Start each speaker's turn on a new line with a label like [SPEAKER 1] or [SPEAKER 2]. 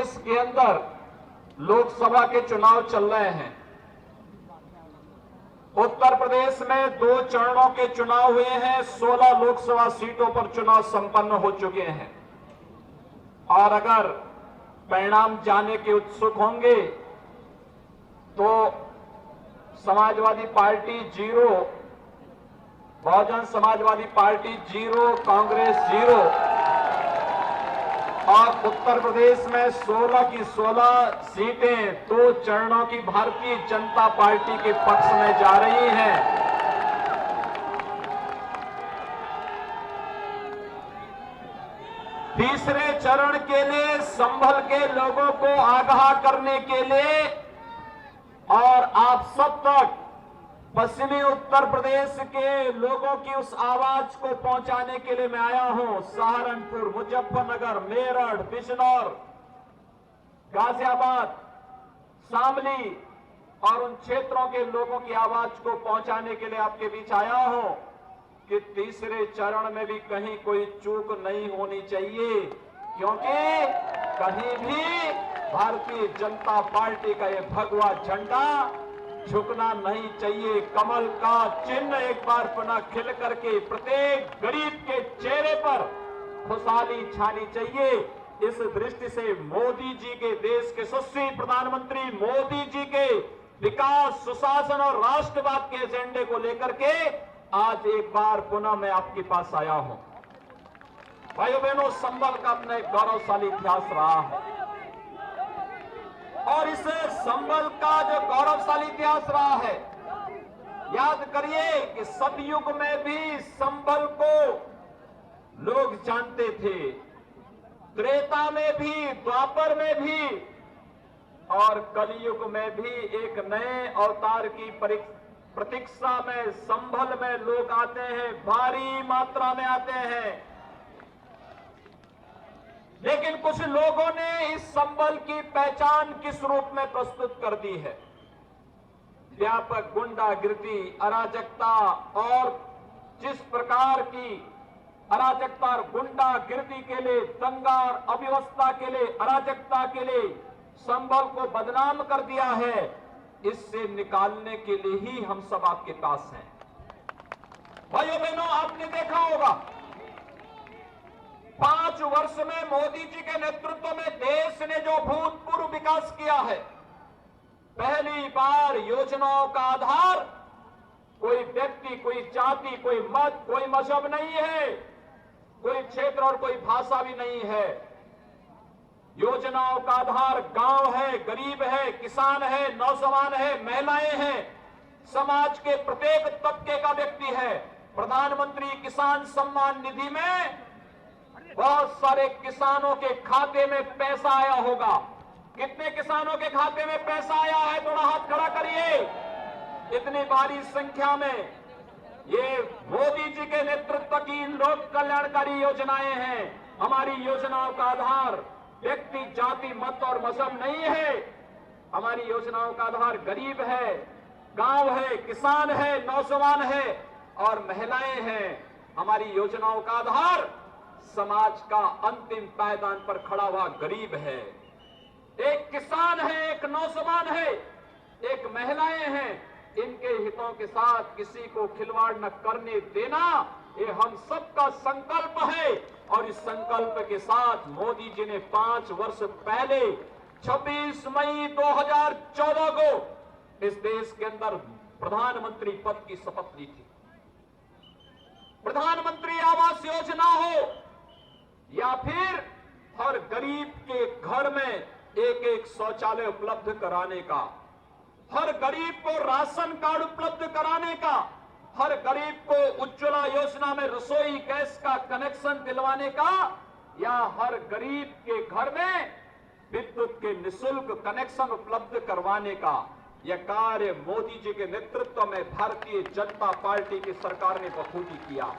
[SPEAKER 1] प्रदेश के अंदर लोकसभा के चुनाव चल रहे हैं। उत्तर प्रदेश में 2 चरणों के चुनाव हुए हैं। 16 लोकसभा सीटों पर चुनाव संपन्न हो चुके हैं और अगर परिणाम जानने के उत्सुक होंगे तो समाजवादी पार्टी 0, बहुजन समाजवादी पार्टी 0, कांग्रेस 0 और उत्तर प्रदेश में 16 की 16 सीटें 2 चरणों की भारतीय जनता पार्टी के पक्ष में जा रही हैं। तीसरे चरण के लिए संभल के लोगों को आगाह करने के लिए और आप सब तक पश्चिमी उत्तर प्रदेश के लोगों की उस आवाज को पहुंचाने के लिए मैं आया हूं। सहारनपुर, मुजफ्फरनगर, मेरठ, बिजनौर, गाजियाबाद, शामली और उन क्षेत्रों के लोगों की आवाज को पहुंचाने के लिए आपके बीच आया हूं कि तीसरे चरण में भी कहीं कोई चूक नहीं होनी चाहिए, क्योंकि कहीं भी भारतीय जनता पार्टी का यह भगवा झंडा झुकना नहीं चाहिए। कमल का चिन्ह एक बार पुनः खिल करके प्रत्येक गरीब के चेहरे पर खुशहाली छानी चाहिए। इस दृष्टि से मोदी जी के, देश के यशस्वी प्रधानमंत्री मोदी जी के विकास, सुशासन और राष्ट्रवाद के एजेंडे को लेकर के आज एक बार पुनः मैं आपके पास आया हूं। भाइयों बहनों, संभल का अपना एक गौरवशाली इतिहास रहा है और इस संभल का जो गौरवशाली इतिहास रहा है, याद करिए कि सतयुग में भी संभल को लोग जानते थे, त्रेता में भी, द्वापर में भी और कलयुग में भी एक नए अवतार की प्रतीक्षा में संभल में लोग आते हैं, भारी मात्रा में आते हैं। लेकिन कुछ लोगों ने इस संभल की पहचान किस रूप में प्रस्तुत कर दी है? व्यापक गुंडागिर्दी, अराजकता और जिस प्रकार की अराजकता और गुंडागिर्दी के लिए, दंगा और अव्यवस्था के लिए, अराजकता के लिए संभल को बदनाम कर दिया है, इससे निकालने के लिए ही हम सब आपके पास हैं। भाइयों बहनों, आपने देखा होगा 5 वर्ष में मोदी जी के नेतृत्व में देश ने जो भूतपूर्व विकास किया है, पहली बार योजनाओं का आधार कोई व्यक्ति, कोई जाति, कोई मत, कोई मजहब नहीं है, कोई क्षेत्र और कोई भाषा भी नहीं है। योजनाओं का आधार गांव है, गरीब है, किसान है, नौजवान है, महिलाएं हैं, समाज के प्रत्येक तबके का व्यक्ति है। प्रधानमंत्री किसान सम्मान निधि में बहुत सारे किसानों के खाते में पैसा आया होगा। कितने किसानों के खाते में पैसा आया है? थोड़ा हाथ खड़ा करिए। इतनी भारी संख्या में ये मोदी जी के नेतृत्व की लोक कल्याणकारी योजनाएं हैं। हमारी योजनाओं का आधार व्यक्ति, जाति, मत और मजहब नहीं है। हमारी योजनाओं का आधार गरीब है, गांव है, किसान है, नौजवान है और महिलाएं हैं। हमारी योजनाओं का आधार समाज का अंतिम पायदान पर खड़ा हुआ गरीब है। एक किसान है, एक नौजवान है, एक महिलाएं हैं। इनके हितों के साथ किसी को खिलवाड़ न करने देना, ये हम सबका संकल्प है। और इस संकल्प के साथ मोदी जी ने 5 वर्ष पहले 26 मई 2014 को इस देश के अंदर प्रधानमंत्री पद की शपथ ली थी। प्रधानमंत्री आवास योजना हो या फिर हर गरीब के घर में एक शौचालय उपलब्ध कराने का, हर गरीब को राशन कार्ड उपलब्ध कराने का, हर गरीब को उज्ज्वला योजना में रसोई गैस का कनेक्शन दिलवाने का, या हर गरीब के घर में विद्युत के निःशुल्क कनेक्शन उपलब्ध करवाने का, यह कार्य मोदी जी के नेतृत्व में भारतीय जनता पार्टी की सरकार ने बखूबी किया।